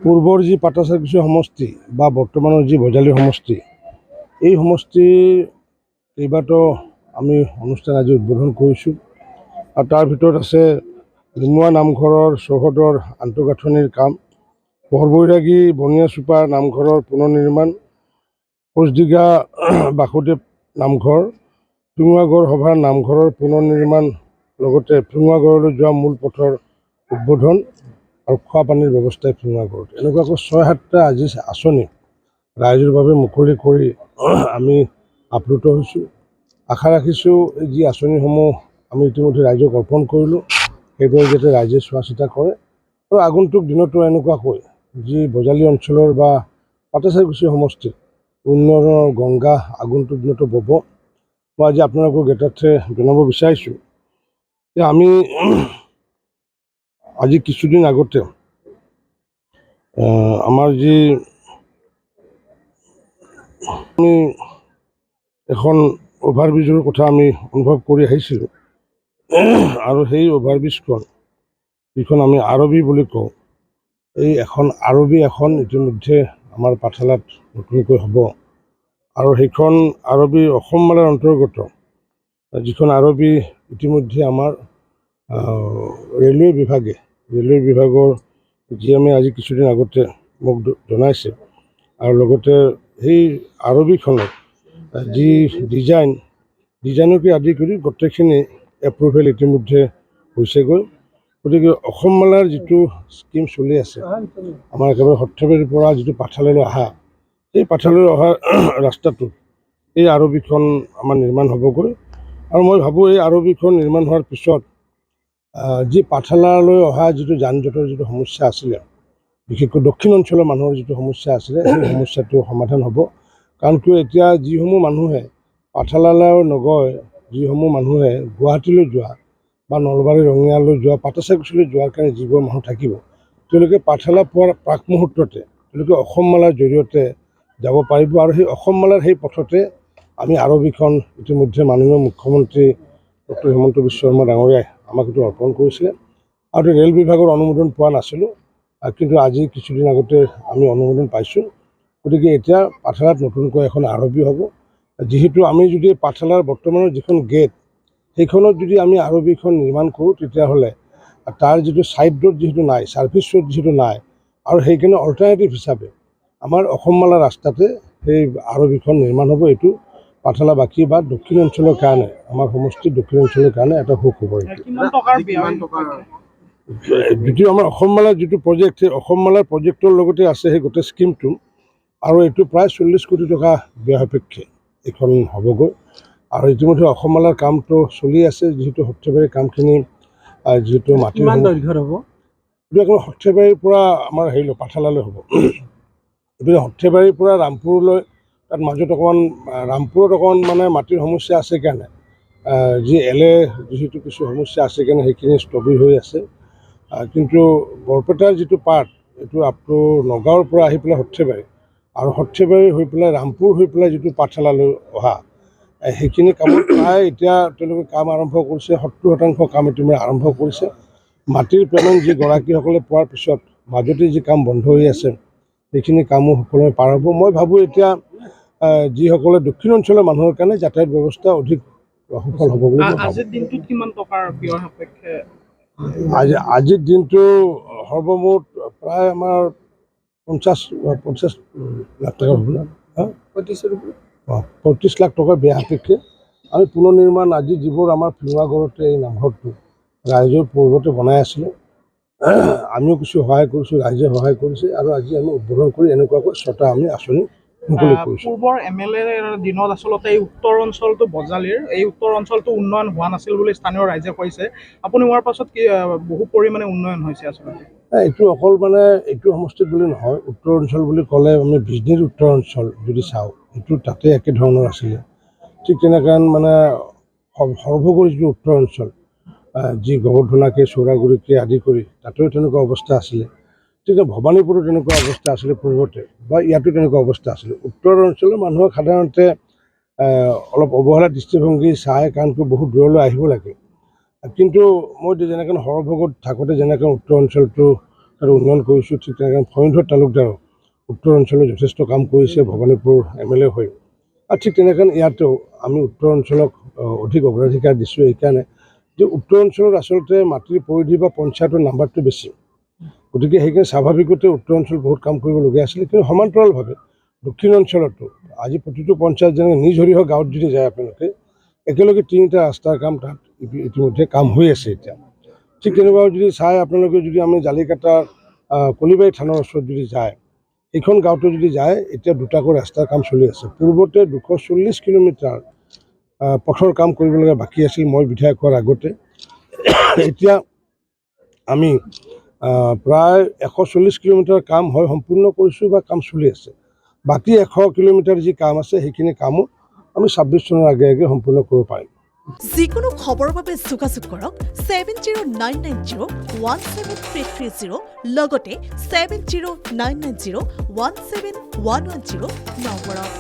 পূৰ্বৰ যি পাটাচাকুচি সমষ্টি বা বৰ্তমানৰ যি বজালী সমষ্টি, এই সমষ্টিৰ কেইবাটাও আমি অনুষ্ঠান আজি উদ্বোধন কৰিছোঁ। আৰু তাৰ ভিতৰত আছে ডুমুৱা নামঘৰৰ চৌহদৰ আন্তঃগাঁথনিৰ কাম, বৰবৈৰাগী বনিয়াচুপা নামঘৰৰ পুনৰ নিৰ্মাণ, কোচদিঘা বাসুদেৱ নামঘৰ, ফিঙুৱাগড় সভাৰ নামঘৰৰ পুনৰ নিৰ্মাণ, লগতে ফিঙুৱাগড়লৈ যোৱা মূল পথৰ উদ্বোধন আৰু খোৱা পানীৰ ব্যৱস্থাই ফিঙুৱাগড়ত। এনেকুৱাকৈ ৬-৭টা আজি আঁচনি ৰাইজৰ বাবে মুকলি কৰি আমি আপ্লুত হৈছোঁ। আশা ৰাখিছোঁ যি আঁচনিসমূহ আমি ইতিমধ্যে ৰাইজক অৰ্পণ কৰিলোঁ, সেইদৰে যাতে ৰাইজে চোৱা চিতা কৰে আৰু আগন্তুক দিনতো এনেকুৱাকৈ যি বজালী অঞ্চলৰ বা পাটাচাকুচি সমষ্টিৰ উন্নয়নৰ গংগা আগন্তুক দিনতো বব। মই আজি আপোনালোকৰ জ্ঞাতাৰ্থে জনাব বিচাৰিছোঁ যে আমি আজি কিছুদিন আগতে আমাৰ যি আমি এখন অভাৰব্ৰিজৰ কথা আমি অনুভৱ কৰি আহিছিলোঁ আৰু সেই অভাৰব্ৰিজখন যিখন আমি আৰবি বুলি কওঁ, এই আৰবি এখন ইতিমধ্যে আমাৰ পাঠশালাত নতুনকৈ হ'ব আৰু সেইখন আৰবি অসম মালাৰ অন্তৰ্গত যিখন আৰবি ইতিমধ্যে আমাৰ ৰেলৱে বিভাগৰ GM আজি কিছুদিন আগতে মোক জনাইছে আৰু লগতে সেই আৰবিখনত যি ডিজাইনকে আদি কৰি গোটেইখিনি এপ্ৰুভেল ইতিমধ্যে হৈছেগৈ। গতিকে অসম মালাৰ যিটো স্কিম চলি আছে, আমাৰ একেবাৰে সৰ্থেবাৰীৰ পৰা যিটো পাঠশালালৈ অহা, এই পাঠশালালৈ অহা ৰাস্তাটোত এই আৰবিখন আমাৰ নিৰ্মাণ হ'বগৈ। আৰু মই ভাবোঁ এই আৰবিখন নিৰ্মাণ হোৱাৰ পিছত যি পাঠশালালৈ অহা যিটো যান জঁটৰ যিটো সমস্যা আছিলে, বিশেষকৈ দক্ষিণ অঞ্চলৰ মানুহৰ যিটো সমস্যা আছিলে, সেই সমস্যাটো সমাধান হ'ব। কাৰণ কিয় এতিয়া যিসমূহ মানুহে পাঠশালালৈ নগৈ যিসমূহ মানুহে গুৱাহাটীলৈ যোৱা বা নলবাৰী ৰঙিয়ালৈ যোৱা, পাটাচাকুচিলৈ যোৱাৰ কাৰণে যিবোৰ মানুহ থাকিব, তেওঁলোকে পাঠশালা পোৱাৰ প্ৰাক মুহূৰ্ততে তেওঁলোকে অসম মালাৰ জৰিয়তে যাব পাৰিব। আৰু সেই অসম মালাৰ সেই পথতে আমি আৰবিখন ইতিমধ্যে মাননীয় মুখ্যমন্ত্ৰী ডক্টৰ হিমন্ত বিশ্ব শৰ্মা ডাঙৰীয়াই আমাক এইটো অৰ্পণ কৰিছিলে আৰু ৰেল বিভাগৰ অনুমোদন পোৱা নাছিলোঁ, কিন্তু আজি কিছুদিন আগতে আমি অনুমোদন পাইছোঁ। গতিকে এতিয়া পাঠশালাত নতুনকৈ এখন আৰবি হ'ব। যিহেতু আমি যদি পাঠশালাৰ বৰ্তমানৰ যিখন গেট, সেইখনত যদি আমি আৰবিখন নিৰ্মাণ কৰোঁ, তেতিয়াহ'লে তাৰ যিটো ছাইড ৰোড যিহেতু নাই, ছাৰ্ভিচ ৰোড যিহেতু নাই, আৰু সেইকাৰণে অল্টাৰনেটিভ হিচাপে আমাৰ অসম মালা ৰাস্তাতে সেই আৰবিখন নিৰ্মাণ হ'ব। এইটো পাঠশালাবাসী বা দক্ষিণ অঞ্চলৰ কাৰণে, আমাৰ সমষ্টিৰ দক্ষিণ অঞ্চলৰ কাৰণে এটা সুখবৰ। যদিও আমাৰ অসম মালাৰ যিটো প্ৰজেক্ট, সেই অসম মালাৰ প্ৰজেক্টৰ লগতে আছে সেই গোটেই স্কিমটো, আৰু এইটো প্ৰায় 40 কোটি টকা ব্যয় সাপেক্ষে এইখন হ'বগৈ। আৰু ইতিমধ্যে অসম মালাৰ কামটো চলি আছে, যিহেতু সৰ্থেবাৰীৰ কামখিনি যিহেতু মাটিৰ দৈৰ্ঘ্যত হ'ব, এইটো সৰ্থেবাৰীৰ পৰা আমাৰ পাঠশালালৈ হ'ব। গতিকে সৰ্থেবাৰীৰ পৰা ৰামপুৰলৈ, তাত মাজত ৰামপুৰত অকণমান মাটিৰ সমস্যা আছে কাৰণে যিহেতু কিছু সমস্যা আছে কাৰণে সেইখিনি স্থবিৰ হৈ আছে। কিন্তু বৰপেটাৰ যিটো পাৰ্ট, এইটো আপটো নগাঁৱৰ পৰা আহি পেলাই সৰ্থেবাৰী, আৰু সৰ্থেবাৰী হৈ পেলাই ৰামপুৰ হৈ পেলাই যিটো পাঠশালালৈ অহা, সেইখিনি কামত প্ৰায় এতিয়া তেওঁলোকে কাম আৰম্ভ কৰিছে। 70% কাম ইতিমধ্যে আৰম্ভ কৰিছে। মাটিৰ পেমেণ্ট যি গৰাকীসকলে পোৱাৰ পিছত মাজতে যি কাম বন্ধ হৈ আছে, সেইখিনি কামো সকলোৱে পাৰ হ'ব। মই ভাবোঁ এতিয়া যিসকলে দক্ষিণ অঞ্চলৰ মানুহৰ কাৰণে যাতায়াত ব্যৱস্থা অধিক সফল হ'ব বুলি। আজিৰ দিনটোত কিমান টকাৰ ব্যয় সাপেক্ষে? আজিৰ দিনটো সৰ্বমুঠ প্ৰায় আমাৰ 50 লাখ টকা হ'ব না, 35 লাখ টকাৰ ব্যয় সাপেক্ষে আমি পুনৰ নিৰ্মাণ, আজি যিবোৰ আমাৰ ফিঙুৱাগড়তে এই নামঘৰটো ৰাইজৰ পূৰ্বতে বনাই আছিলে, আমিও কিছু সহায় কৰিছোঁ, ৰাইজে সহায় কৰিছে, আৰু আজি আমি উদ্বোধন কৰি এনেকুৱাকৈ 6টা আমি আঁচনি মুকলি কৰিছোঁ। পূৰ্বৰ MLA দিনত আচলতে এই উত্তৰ অঞ্চলটো বজালীৰ এই উত্তৰ অঞ্চলটো উন্নয়ন হোৱা নাছিল বুলি স্থানীয় ৰাইজে কৈছে। আপুনি হোৱাৰ পাছত কি বহু পৰিমাণে উন্নয়ন হৈছে আচলতে? এইটো অকল এইটো সমষ্টিত বুলি নহয়, উত্তৰ অঞ্চল বুলি ক'লে আমি বিজনীৰ উত্তৰ অঞ্চল যদি চাওঁ, এইটো তাতে একেধৰণৰ আছিলে। ঠিক তেনেকৈ সৰ্বগড় যিটো উত্তৰ অঞ্চল, যি গোবৰ্ধনাকে চৌৰাগুৰিকে আদি কৰি তাতেও তেনেকুৱা অৱস্থা আছিলে। ঠিক ভবানীপুৰো তেনেকুৱা অৱস্থা আছিলে পূৰ্বতে, বা ইয়াতো তেনেকুৱা অৱস্থা আছিলে। উত্তৰ অঞ্চলৰ মানুহক সাধাৰণতে অলপ অৱহেলা দৃষ্টিভংগী চায়, কাৰণ বহুত দূৰলৈ আহিব লাগে। কিন্তু মই যেনেকৈ সৰভোগত থাকোঁতে যেনেকৈ উত্তৰ অঞ্চলটো আৰু উন্নয়ন কৰিছোঁ। ঠিক তেনেকৈ ফণীধৰ তালুকদাৰো উত্তৰ অঞ্চলত যথেষ্ট কাম কৰিছে ভৱানীপুৰ MLA হৈ। আৰু ঠিক তেনেকৈ ইয়াতেও আমি উত্তৰ অঞ্চলক অধিক অগ্ৰাধিকাৰ দিছোঁ এইকাৰণে যে উত্তৰ অঞ্চলত আচলতে মাটিৰ পৰিধি বা পঞ্চায়তৰ নাম্বাৰটো বেছি, গতিকে সেইকাৰণে স্বাভাৱিকতে উত্তৰ অঞ্চল বহুত কাম কৰিবলগীয়া আছিলে। কিন্তু সমান্তৰালভাৱে দক্ষিণ অঞ্চলতো আজি প্ৰতিটো পঞ্চায়ত যেনেকৈ নিজ হৰিহ গাঁৱত যদি যায় আপোনালোকে একেলগে 3টা ৰাস্তাৰ কাম তাত ইতিমধ্যে কাম হৈ আছে এতিয়া। ঠিক তেনেকুৱা যদি চাই আপোনালোকে যদি আমি জালিকাটা কলিবাৰী থানৰ ওচৰত যদি যায়, এইখন গাঁৱতো যদি যায় এতিয়া 2টাকৈ ৰাস্তাৰ কাম চলি আছে। পূৰ্বতে 240 কিলোমিটাৰ পথৰ কাম কৰিবলগীয়া বাকী আছিল মই বিধায়ক হোৱাৰ আগতে। এতিয়া আমি প্ৰায় 140 কিলোমিটাৰ কাম হয় সম্পূৰ্ণ কৰিছোঁ বা কাম চলি আছে। বাকী 100 কিলোমিটাৰ যি কাম আছে সেইখিনি কামো আমি 26 চনৰ আগে আগে সম্পূৰ্ণ কৰিব পাৰিম। যিকোনো খবৰৰ বাবে যোগাযোগ কৰক 7099017330 লগতে 7099017110 নম্বৰত।